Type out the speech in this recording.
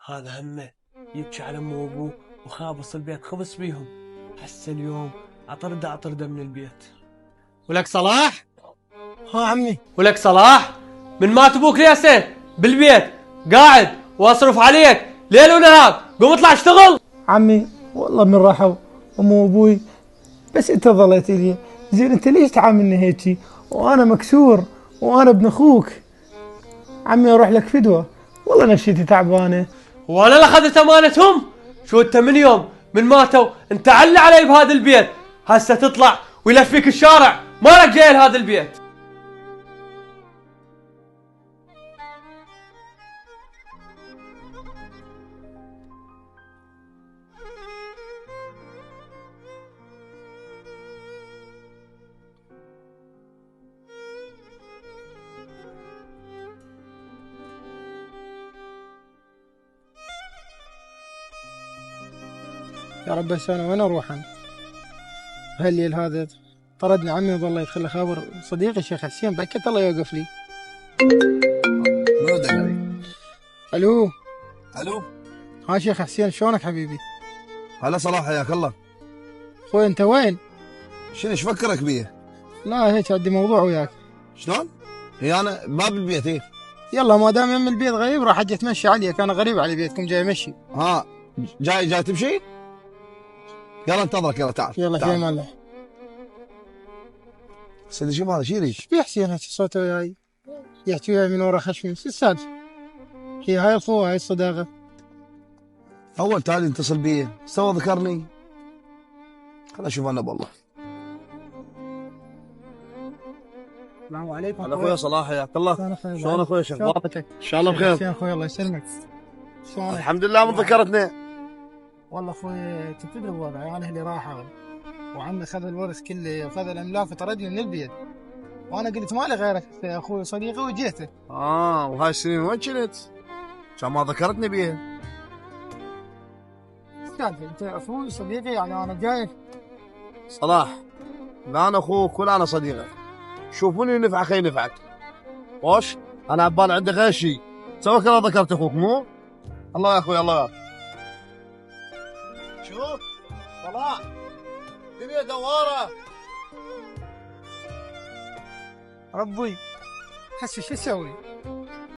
هذا همه يبكي على امه وابوه وخابص البيت خبص بيهم. هسه اليوم اطرده من البيت. ولك صلاح؟ ها عمي. ولك صلاح؟ من مات ابوك ليسه بالبيت قاعد واصرف عليك ليل ونهار، قوم اطلع اشتغل. عمي والله من راحوا امي وابوي، بس انت ظليت لي. زين انت ليش تعاملني هيجي وانا مكسور وانا ابن اخوك؟ عمي اروح لك فدوه، والله نفسيتي تعبانه. وانا اللي اخذت امانتهم؟ شو انت من يوم من ماتوا انت علي علي بهذا البيت، هسه تطلع ويلفيك الشارع مالك جاي لهذا البيت. يا رب هسه انا وين اروح انا؟ هالليل هذا طردني عمي وظل يدخل خبر صديقي الشيخ حسين، بكت الله يوقف لي. منو دقني؟ الو. الو. ها شيخ حسين شلونك حبيبي؟ هلا صلاح حياك الله. اخوي انت وين؟ شنو ايش فكرك بيه؟ لا هيك عندي موضوع وياك. شلون؟ هي انا باب البيت ايه؟ يلا ما دام يم البيت غريب راح اجي اتمشى عليك، انا غريب على بيتكم جاي امشي. ها جاي تمشي؟ يلا انتظرك يلا تعال. يلا في امان الله. سيدي شوف هذا شو يريد؟ ايش في حسين هيك صوته وياي؟ يحكي وياي من ورا خشمي، شو السالفه؟ هي هاي الخوة هاي الصداقة. اول تالي اتصل بيه سوى ذكرني. خل اشوف انا بالله. السلام عليكم. هلا اخويا صلاح حياك الله. شلون اخويا شو اخبارك؟ ان شاء الله حسين بخير. اخوي الله يسلمك. شلونك؟ الحمد لله من ذكرتنا. والله اخوي تدري الوضع، انا اهلي راحوا وعمي خذ الورث كله وخذ الاملاك وطردني من البيت، وانا قلت ما لي غيرك يا اخوي صديقي وجيته. وهاي السنين وين كنت؟ كان ما ذكرتني بيها. السالفه انت اخوي صديقي يعني انا جاي. صلاح لا انا اخوك ولا انا صديقك. شوف من ينفعك خي ينفعك. وش؟ انا عبال عندي غير شيء. سوى كذا ذكرت اخوك مو؟ الله يا اخوي الله يا. شوف صلاح الدنيا دواره. ربي حسي شو اسوي؟